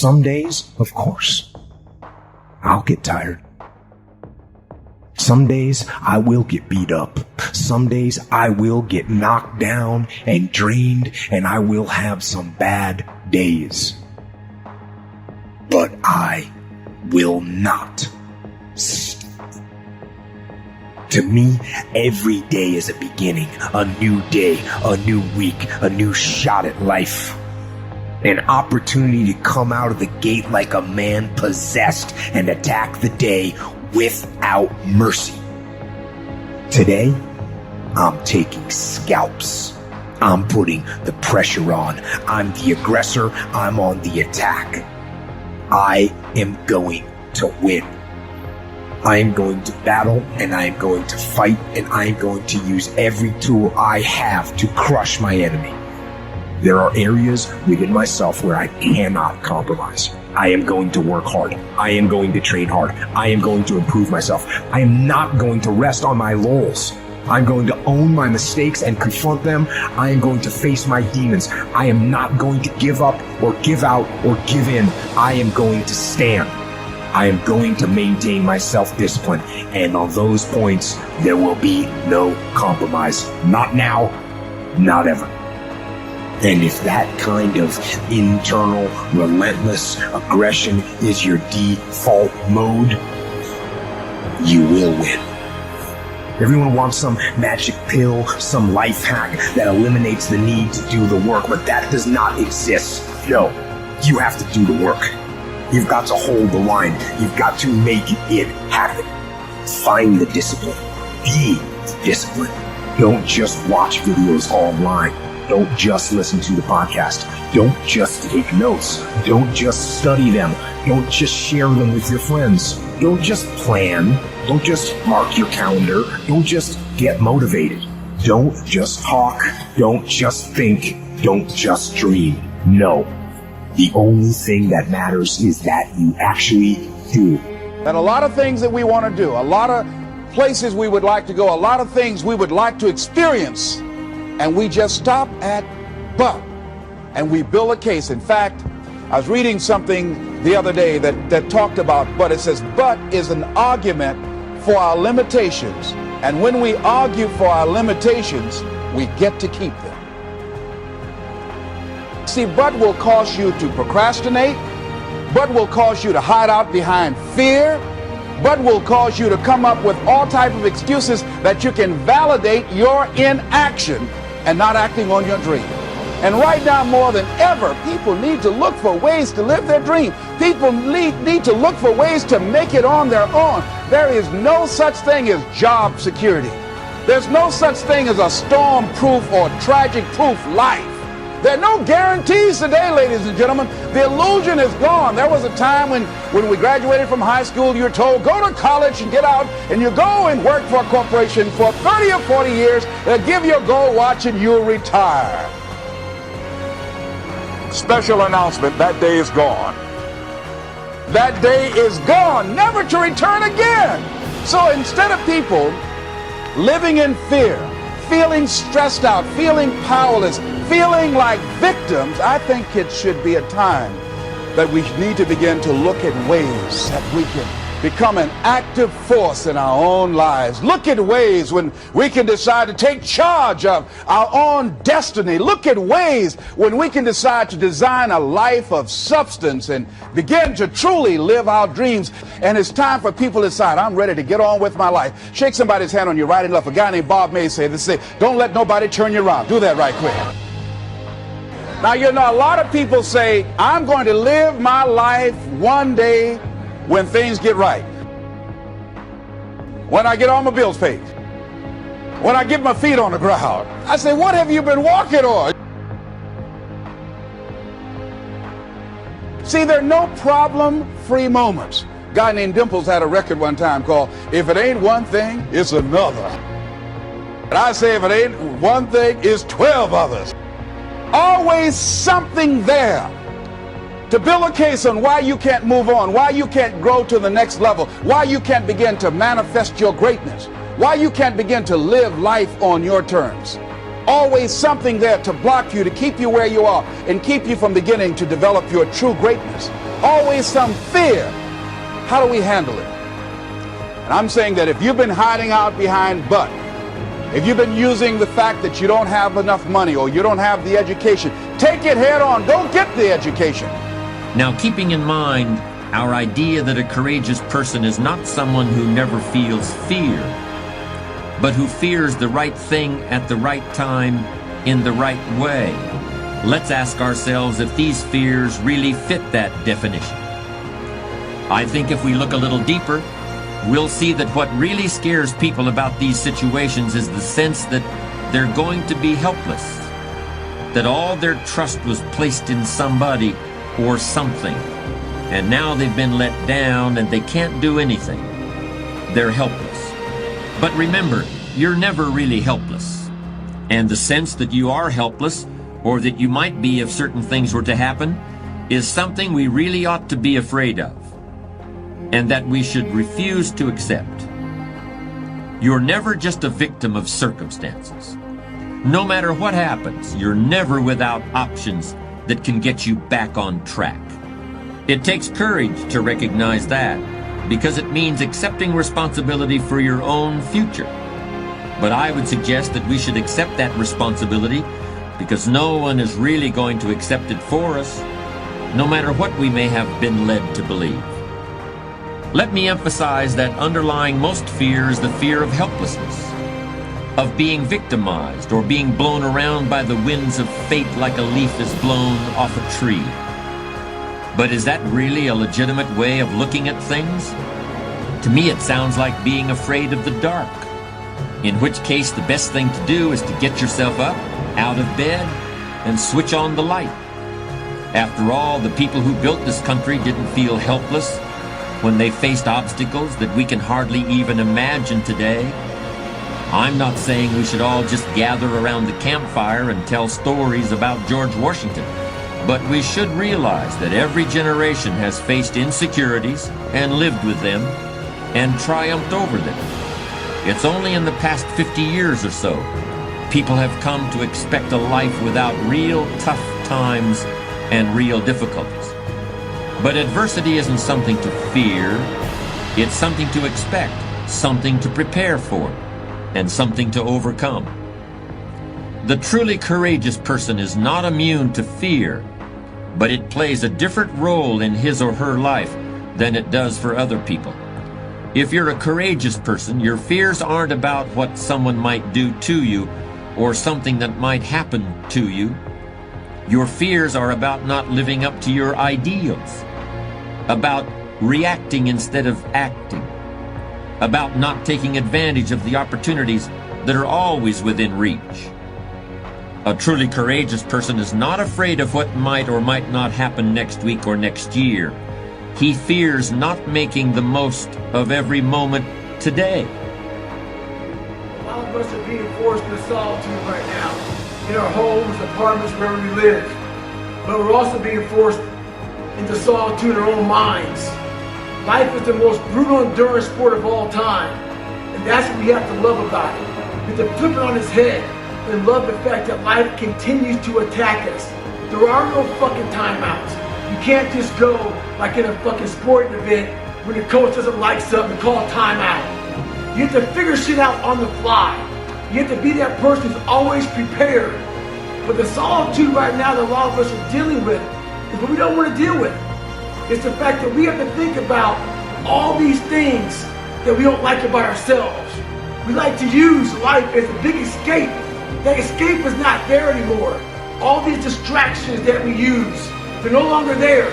Some days, of course, I'll get tired. Some days I will get beat up. Some days I will get knocked down and drained, and I will have some bad days. But I will not stop. To me, every day is a beginning, a new day, a new week, a new shot at life. An opportunity to come out of the gate like a man possessed and attack the day without mercy. Today, I'm taking scalps. I'm putting the pressure on. I'm the aggressor. I'm on the attack. I am going to win. I am going to battle, and I am going to fight, and I am going to use every tool I have to crush my enemy. There are areas within myself where I cannot compromise. I am going to work hard. I am going to train hard. I am going to improve myself. I am not going to rest on my laurels. I'm going to own my mistakes and confront them. I am going to face my demons. I am not going to give up or give out or give in. I am going to stand. I am going to maintain my self-discipline, and on those points, there will be no compromise. Not now, not ever. And if that kind of internal, relentless aggression is your default mode, you will win. Everyone wants some magic pill, some life hack that eliminates the need to do the work, but that does not exist. No, you have to do the work. You've got to hold the line. You've got to make it happen. Find the discipline. Be disciplined. Don't just watch videos online. Don't just listen to the podcast. Don't just take notes. Don't just study them. Don't just share them with your friends. Don't just plan. Don't just mark your calendar. Don't just get motivated. Don't just talk. Don't just think. Don't just dream. No. The only thing that matters is that you actually do. And a lot of things that we want to do, a lot of places we would like to go, a lot of things we would like to experience, and we just stop at but, and we build a case. In fact, I was reading something the other day that talked about but. It says but is an argument for our limitations, and when we argue for our limitations, we get to keep them. See, but will cause you to procrastinate, but will cause you to hide out behind fear, but will cause you to come up with all type of excuses that you can validate your inaction and not acting on your dream. And right now, more than ever, people need to look for ways to live their dream. People need to look for ways to make it on their own. There is no such thing as job security. There's no such thing as a storm-proof or tragic-proof life. There are no guarantees today, ladies and gentlemen. The illusion is gone. There was a time when we graduated from high school, you were told, go to college and get out, and you go and work for a corporation for 30 or 40 years. They'll give you a gold watch and you'll retire. Special announcement, that day is gone. That day is gone, never to return again. So instead of people living in fear, feeling stressed out, feeling powerless, feeling like victims, I think it should be a time that we need to begin to look at ways that we can become an active force in our own lives. Look at ways when we can decide to take charge of our own destiny. Look at ways when we can decide to design a life of substance and begin to truly live our dreams. And it's time for people to decide, I'm ready to get on with my life. Shake somebody's hand on your right and left. A guy named Bob May said this, don't let nobody turn you around. Do that right quick. Now, you know, a lot of people say, I'm going to live my life one day when things get right. When I get all my bills paid. When I get my feet on the ground. I say, what have you been walking on? See, there are no problem-free moments. A guy named Dimples had a record one time called, If It Ain't One Thing, It's Another. And I say, if it ain't one thing, it's 12 others. Always something there to build a case on why you can't move on, why you can't grow to the next level, why you can't begin to manifest your greatness, why you can't begin to live life on your terms. Always something there to block you, to keep you where you are, and keep you from beginning to develop your true greatness. always some fear. How do we handle it? And I'm saying that if you've been hiding out behind but, if you've been using the fact that you don't have enough money or you don't have the education, take it head on. Go get the education. Now, keeping in mind our idea that a courageous person is not someone who never feels fear, but who fears the right thing at the right time in the right way, let's ask ourselves if these fears really fit that definition. I think if we look a little deeper, we'll see that what really scares people about these situations is the sense that they're going to be helpless, that all their trust was placed in somebody or something, and now they've been let down and they can't do anything. They're helpless. But remember, you're never really helpless. And the sense that you are helpless, or that you might be if certain things were to happen, is something we really ought to be afraid of, and that we should refuse to accept. You're never just a victim of circumstances. No matter what happens, you're never without options that can get you back on track. It takes courage to recognize that, because it means accepting responsibility for your own future. But I would suggest that we should accept that responsibility because no one is really going to accept it for us, no matter what we may have been led to believe. Let me emphasize that underlying most fear is the fear of helplessness, of being victimized or being blown around by the winds of fate like a leaf is blown off a tree. But is that really a legitimate way of looking at things? To me, it sounds like being afraid of the dark, in which case the best thing to do is to get yourself up, out of bed, and switch on the light. After all, the people who built this country didn't feel helpless when they faced obstacles that we can hardly even imagine today. I'm not saying we should all just gather around the campfire and tell stories about George Washington, but we should realize that every generation has faced insecurities and lived with them and triumphed over them. It's only in the past 50 years or so people have come to expect a life without real tough times and real difficulties. But adversity isn't something to fear, it's something to expect, something to prepare for, and something to overcome. The truly courageous person is not immune to fear, but it plays a different role in his or her life than it does for other people. If you're a courageous person, your fears aren't about what someone might do to you or something that might happen to you. Your fears are about not living up to your ideals, about reacting instead of acting, about not taking advantage of the opportunities that are always within reach. A truly courageous person is not afraid of what might or might not happen next week or next year. He fears not making the most of every moment today. A lot of us are being forced into solitude right now, in our homes, apartments, wherever we live. But we're also being forced into solitude in our own minds. Life is the most brutal endurance sport of all time, and that's what we have to love about it. We have to flip it on its head and love the fact that life continues to attack us. There are no fucking timeouts. You can't just go like in a fucking sporting event when the coach doesn't like something and call a timeout. You have to figure shit out on the fly. You have to be that person who's always prepared. But the solitude right now that a lot of us are dealing with is what we don't want to deal with. It's the fact that we have to think about all these things that we don't like about ourselves. We like to use life as a big escape. That escape is not there anymore. All these distractions that we use, they're no longer there.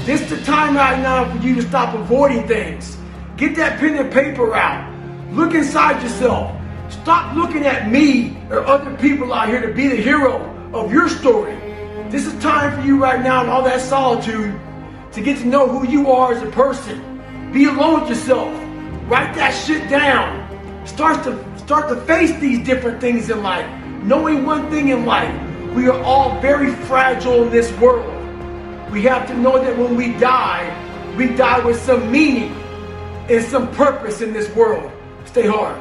This is the time right now for you to stop avoiding things. Get that pen and paper out. Look inside yourself. Stop looking at me or other people out here to be the hero of your story. This is time for you right now in all that solitude to get to know who you are as a person. Be alone with yourself. Write that shit down. Start to face these different things in life. Knowing one thing in life, we are all very fragile in this world. We have to know that when we die with some meaning and some purpose in this world. Stay hard.